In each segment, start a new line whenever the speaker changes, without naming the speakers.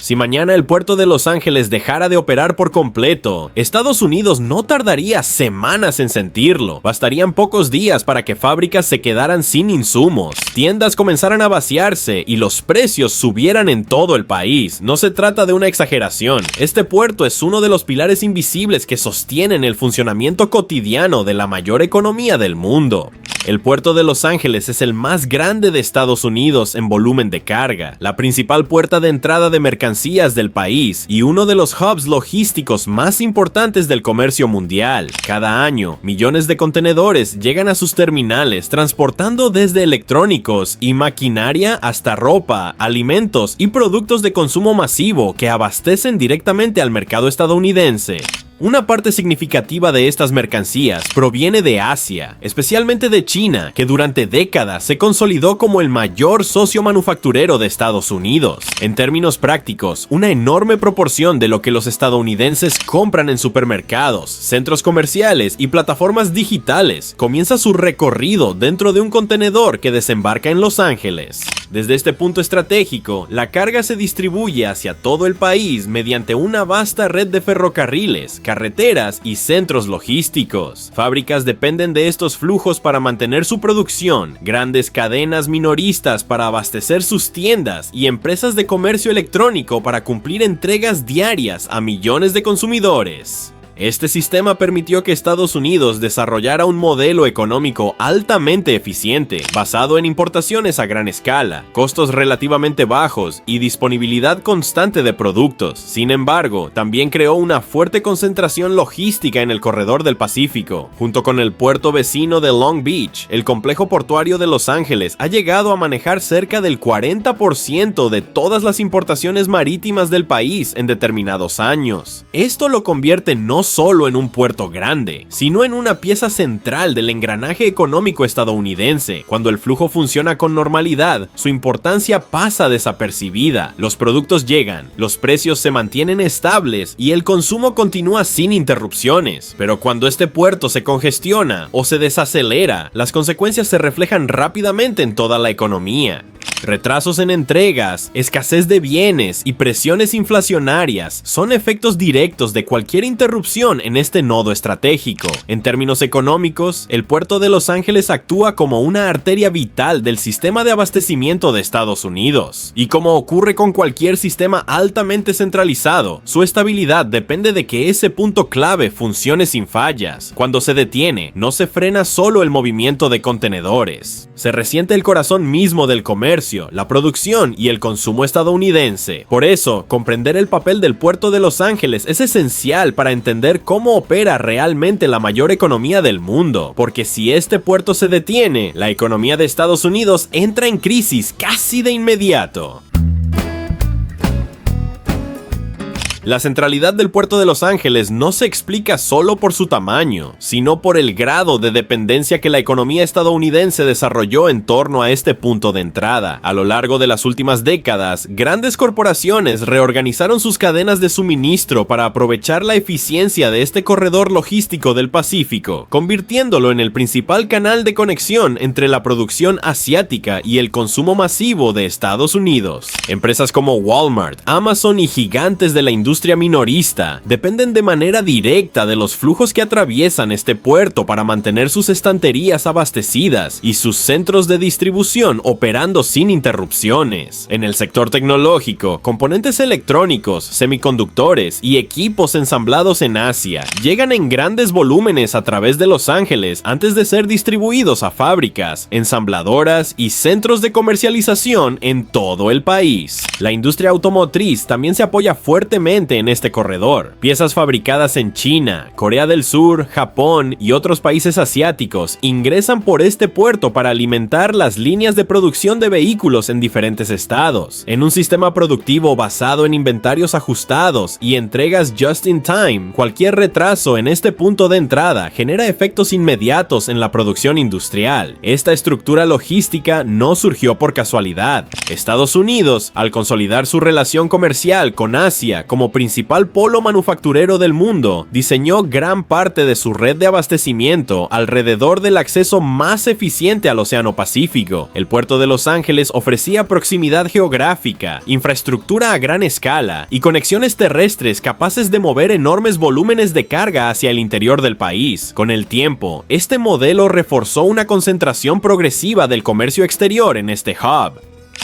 Si mañana el puerto de Los Ángeles dejara de operar por completo, Estados Unidos no tardaría semanas en sentirlo. Bastarían pocos días para que fábricas se quedaran sin insumos, tiendas comenzaran a vaciarse y los precios subieran en todo el país. No se trata de una exageración. Este puerto es uno de los pilares invisibles que sostienen el funcionamiento cotidiano de la mayor economía del mundo. El puerto de Los Ángeles es el más grande de Estados Unidos en volumen de carga, la principal puerta de entrada de mercancías del país y uno de los hubs logísticos más importantes del comercio mundial. Cada año, millones de contenedores llegan a sus terminales transportando desde electrónicos y maquinaria hasta ropa, alimentos y productos de consumo masivo que abastecen directamente al mercado estadounidense. Una parte significativa de estas mercancías proviene de Asia, especialmente de China, que durante décadas se consolidó como el mayor socio manufacturero de Estados Unidos. En términos prácticos, una enorme proporción de lo que los estadounidenses compran en supermercados, centros comerciales y plataformas digitales comienza su recorrido dentro de un contenedor que desembarca en Los Ángeles. Desde este punto estratégico, la carga se distribuye hacia todo el país mediante una vasta red de ferrocarriles, carreteras y centros logísticos. Fábricas dependen de estos flujos para mantener su producción, grandes cadenas minoristas para abastecer sus tiendas y empresas de comercio electrónico para cumplir entregas diarias a millones de consumidores. Este sistema permitió que Estados Unidos desarrollara un modelo económico altamente eficiente, basado en importaciones a gran escala, costos relativamente bajos y disponibilidad constante de productos. Sin embargo, también creó una fuerte concentración logística en el corredor del Pacífico. Junto con el puerto vecino de Long Beach, el complejo portuario de Los Ángeles ha llegado a manejar cerca del 40% de todas las importaciones marítimas del país en determinados años. Esto lo convierte no solo en un puerto grande, sino en una pieza central del engranaje económico estadounidense. Cuando el flujo funciona con normalidad, su importancia pasa desapercibida. Los productos llegan, los precios se mantienen estables y el consumo continúa sin interrupciones. Pero cuando este puerto se congestiona o se desacelera, las consecuencias se reflejan rápidamente en toda la economía. Retrasos en entregas, escasez de bienes y presiones inflacionarias son efectos directos de cualquier interrupción en este nodo estratégico. En términos económicos, el puerto de Los Ángeles actúa como una arteria vital del sistema de abastecimiento de Estados Unidos. Y como ocurre con cualquier sistema altamente centralizado, su estabilidad depende de que ese punto clave funcione sin fallas. Cuando se detiene, no se frena solo el movimiento de contenedores. Se resiente el corazón mismo del comercio, la producción y el consumo estadounidense. Por eso, comprender el papel del puerto de Los Ángeles es esencial para entender cómo opera realmente la mayor economía del mundo, porque si este puerto se detiene, la economía de Estados Unidos entra en crisis casi de inmediato. La centralidad del puerto de Los Ángeles no se explica solo por su tamaño, sino por el grado de dependencia que la economía estadounidense desarrolló en torno a este punto de entrada. A lo largo de las últimas décadas, grandes corporaciones reorganizaron sus cadenas de suministro para aprovechar la eficiencia de este corredor logístico del Pacífico, convirtiéndolo en el principal canal de conexión entre la producción asiática y el consumo masivo de Estados Unidos. Empresas como Walmart, Amazon y gigantes de la industria minorista dependen de manera directa de los flujos que atraviesan este puerto para mantener sus estanterías abastecidas y sus centros de distribución operando sin interrupciones. En el sector tecnológico, componentes electrónicos, semiconductores y equipos ensamblados en Asia llegan en grandes volúmenes a través de Los Ángeles antes de ser distribuidos a fábricas, ensambladoras y centros de comercialización en todo el país. La industria automotriz también se apoya fuertemente en este corredor. Piezas fabricadas en China, Corea del Sur, Japón y otros países asiáticos ingresan por este puerto para alimentar las líneas de producción de vehículos en diferentes estados. En un sistema productivo basado en inventarios ajustados y entregas just in time, cualquier retraso en este punto de entrada genera efectos inmediatos en la producción industrial. Esta estructura logística no surgió por casualidad. Estados Unidos, al consolidar su relación comercial con Asia como principal polo manufacturero del mundo, diseñó gran parte de su red de abastecimiento alrededor del acceso más eficiente al Océano Pacífico. El puerto de Los Ángeles ofrecía proximidad geográfica, infraestructura a gran escala y conexiones terrestres capaces de mover enormes volúmenes de carga hacia el interior del país. Con el tiempo, este modelo reforzó una concentración progresiva del comercio exterior en este hub.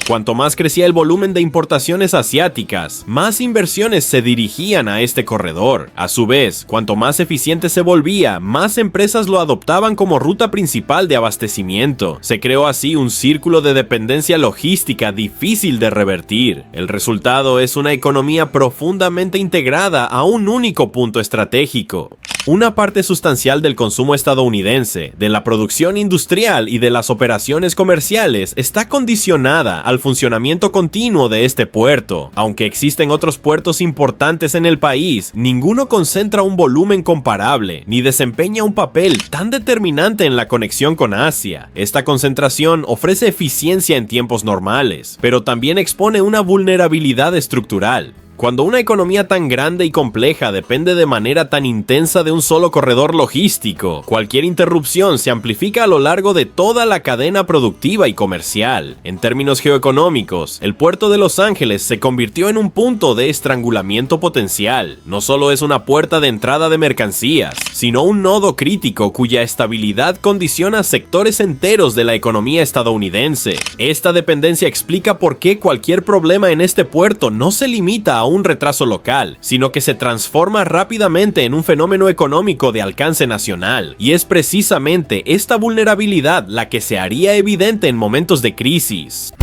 Cuanto más crecía el volumen de importaciones asiáticas, más inversiones se dirigían a este corredor. A su vez, cuanto más eficiente se volvía, más empresas lo adoptaban como ruta principal de abastecimiento. Se creó así un círculo de dependencia logística difícil de revertir. El resultado es una economía profundamente integrada a un único punto estratégico. Una parte sustancial del consumo estadounidense, de la producción industrial y de las operaciones comerciales está condicionada al funcionamiento continuo de este puerto. Aunque existen otros puertos importantes en el país, ninguno concentra un volumen comparable, ni desempeña un papel tan determinante en la conexión con Asia. Esta concentración ofrece eficiencia en tiempos normales, pero también expone una vulnerabilidad estructural. Cuando una economía tan grande y compleja depende de manera tan intensa de un solo corredor logístico, cualquier interrupción se amplifica a lo largo de toda la cadena productiva y comercial. En términos geoeconómicos, el puerto de Los Ángeles se convirtió en un punto de estrangulamiento potencial. No solo es una puerta de entrada de mercancías, sino un nodo crítico cuya estabilidad condiciona sectores enteros de la economía estadounidense. Esta dependencia explica por qué cualquier problema en este puerto no se limita a un retraso local, sino que se transforma rápidamente en un fenómeno económico de alcance nacional. Y es precisamente esta vulnerabilidad la que se haría evidente en momentos de crisis.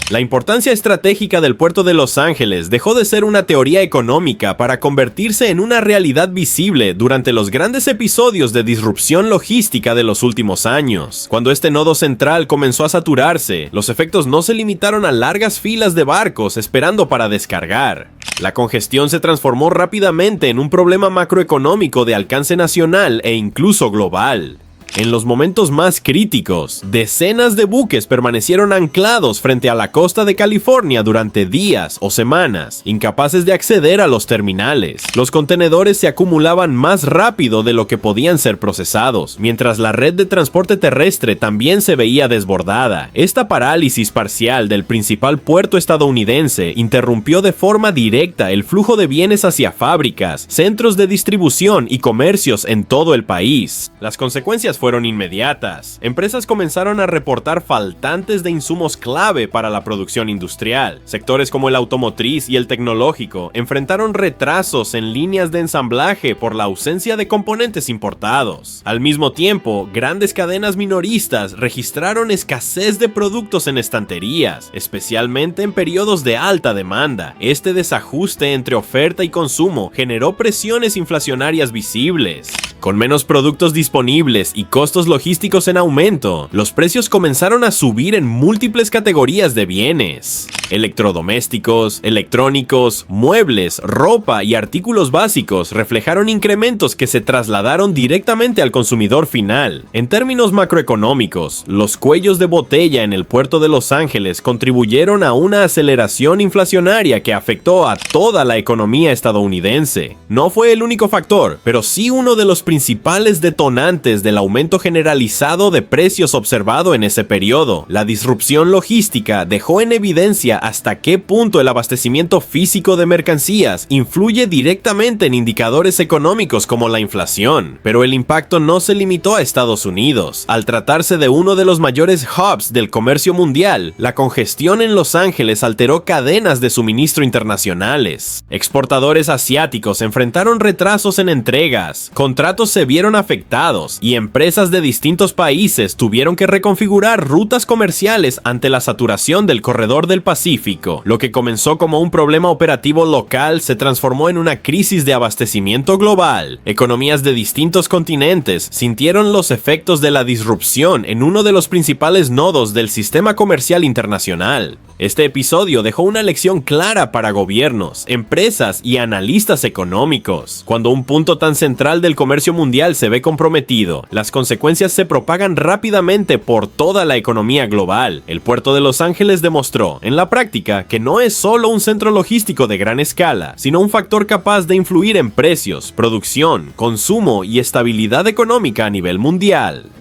La importancia estratégica del puerto de Los Ángeles dejó de ser una teoría económica para convertirse en una realidad visible durante los grandes episodios de disrupción logística de los últimos años. Cuando este nodo central comenzó a saturarse, los efectos no se limitaron a largas filas de barcos esperando para descargar. La congestión se transformó rápidamente en un problema macroeconómico de alcance nacional e incluso global. En los momentos más críticos, decenas de buques permanecieron anclados frente a la costa de California durante días o semanas, incapaces de acceder a los terminales. Los contenedores se acumulaban más rápido de lo que podían ser procesados, mientras la red de transporte terrestre también se veía desbordada. Esta parálisis parcial del principal puerto estadounidense interrumpió de forma directa el flujo de bienes hacia fábricas, centros de distribución y comercios en todo el país. Las consecuencias fueron inmediatas. Empresas comenzaron a reportar faltantes de insumos clave para la producción industrial. Sectores como el automotriz y el tecnológico enfrentaron retrasos en líneas de ensamblaje por la ausencia de componentes importados. Al mismo tiempo, grandes cadenas minoristas registraron escasez de productos en estanterías, especialmente en periodos de alta demanda. Este desajuste entre oferta y consumo generó presiones inflacionarias visibles. Con menos productos disponibles y costos logísticos en aumento, los precios comenzaron a subir en múltiples categorías de bienes. Electrodomésticos, electrónicos, muebles, ropa y artículos básicos reflejaron incrementos que se trasladaron directamente al consumidor final. En términos macroeconómicos, los cuellos de botella en el puerto de Los Ángeles contribuyeron a una aceleración inflacionaria que afectó a toda la economía estadounidense. No fue el único factor, pero sí uno de los principales detonantes del aumento generalizado de precios observado en ese periodo. La disrupción logística dejó en evidencia hasta qué punto el abastecimiento físico de mercancías influye directamente en indicadores económicos como la inflación. Pero el impacto no se limitó a Estados Unidos. Al tratarse de uno de los mayores hubs del comercio mundial, la congestión en Los Ángeles alteró cadenas de suministro internacionales. Exportadores asiáticos enfrentaron retrasos en entregas, contratos se vieron afectados y empresas de distintos países tuvieron que reconfigurar rutas comerciales ante la saturación del corredor del Pacífico. Lo que comenzó como un problema operativo local se transformó en una crisis de abastecimiento global. Economías de distintos continentes sintieron los efectos de la disrupción en uno de los principales nodos del sistema comercial internacional. Este episodio dejó una lección clara para gobiernos, empresas y analistas económicos. Cuando un punto tan central del comercio mundial se ve comprometido, las consecuencias se propagan rápidamente por toda la economía global. El puerto de Los Ángeles demostró, en la práctica, que no es solo un centro logístico de gran escala, sino un factor capaz de influir en precios, producción, consumo y estabilidad económica a nivel mundial.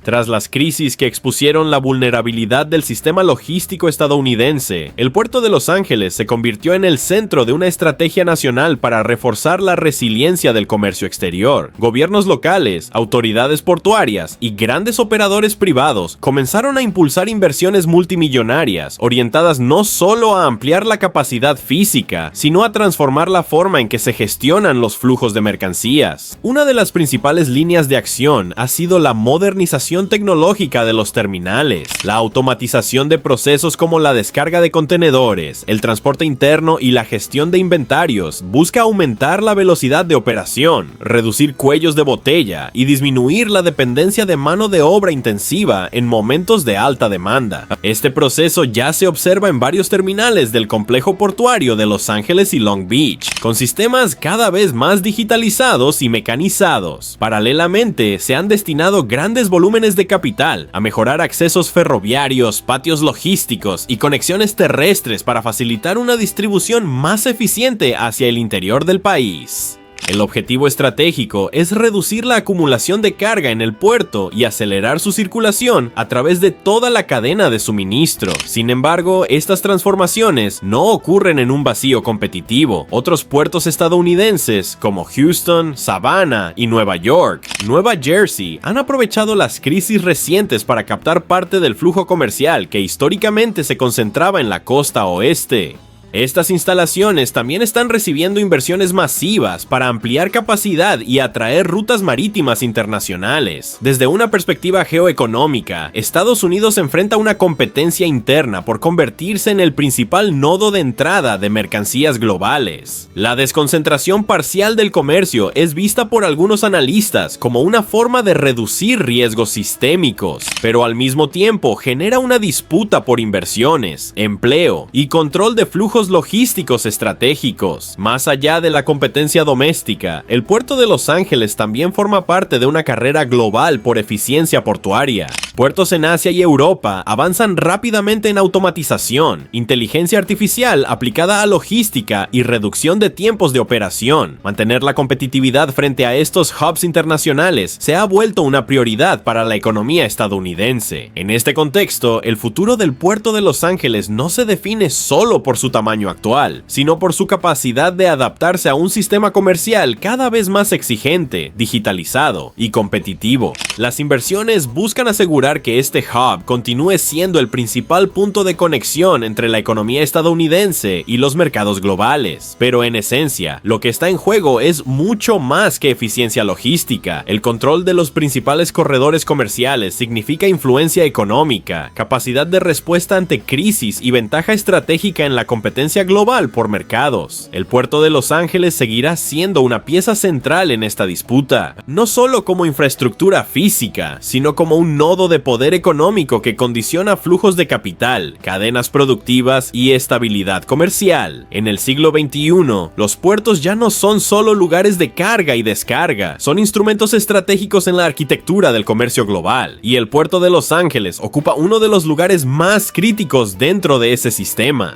Tras las crisis que expusieron la vulnerabilidad del sistema logístico estadounidense, el puerto de Los Ángeles se convirtió en el centro de una estrategia nacional para reforzar la resiliencia del comercio exterior. Gobiernos locales, autoridades portuarias y grandes operadores privados comenzaron a impulsar inversiones multimillonarias, orientadas no solo a ampliar la capacidad física, sino a transformar la forma en que se gestionan los flujos de mercancías. Una de las principales líneas de acción ha sido la modernización tecnológica de los terminales, la automatización de procesos como la descarga de contenedores, el transporte interno y la gestión de inventarios. Busca aumentar la velocidad de operación, reducir cuellos de botella y disminuir la dependencia de mano de obra intensiva en momentos de alta demanda. Este proceso ya se observa en varios terminales del complejo portuario de Los Ángeles y Long Beach, con sistemas cada vez más digitalizados y mecanizados. Paralelamente, se han destinado grandes volúmenes de capital a mejorar accesos ferroviarios, patios logísticos y conexiones terrestres para facilitar una distribución más eficiente hacia el interior del país. El objetivo estratégico es reducir la acumulación de carga en el puerto y acelerar su circulación a través de toda la cadena de suministro. Sin embargo, estas transformaciones no ocurren en un vacío competitivo. Otros puertos estadounidenses, como Houston, Savannah y Nueva York, Nueva Jersey, han aprovechado las crisis recientes para captar parte del flujo comercial que históricamente se concentraba en la costa oeste. Estas instalaciones también están recibiendo inversiones masivas para ampliar capacidad y atraer rutas marítimas internacionales. Desde una perspectiva geoeconómica, Estados Unidos enfrenta una competencia interna por convertirse en el principal nodo de entrada de mercancías globales. La desconcentración parcial del comercio es vista por algunos analistas como una forma de reducir riesgos sistémicos, pero al mismo tiempo genera una disputa por inversiones, empleo y control de flujos logísticos estratégicos. Más allá de la competencia doméstica, el puerto de Los Ángeles también forma parte de una carrera global por eficiencia portuaria. Puertos en Asia y Europa avanzan rápidamente en automatización, inteligencia artificial aplicada a logística y reducción de tiempos de operación. Mantener la competitividad frente a estos hubs internacionales se ha vuelto una prioridad para la economía estadounidense. En este contexto, el futuro del puerto de Los Ángeles no se define solo por su tamaño actual, sino por su capacidad de adaptarse a un sistema comercial cada vez más exigente, digitalizado y competitivo. Las inversiones buscan asegurar que este hub continúe siendo el principal punto de conexión entre la economía estadounidense y los mercados globales. Pero en esencia, lo que está en juego es mucho más que eficiencia logística. El control de los principales corredores comerciales significa influencia económica, capacidad de respuesta ante crisis y ventaja estratégica en la competencia global por mercados. El puerto de Los Ángeles seguirá siendo una pieza central en esta disputa, no solo como infraestructura física, sino como un nodo de poder económico que condiciona flujos de capital, cadenas productivas y estabilidad comercial. En el siglo XXI, los puertos ya no son solo lugares de carga y descarga, son instrumentos estratégicos en la arquitectura del comercio global, y el puerto de Los Ángeles ocupa uno de los lugares más críticos dentro de ese sistema.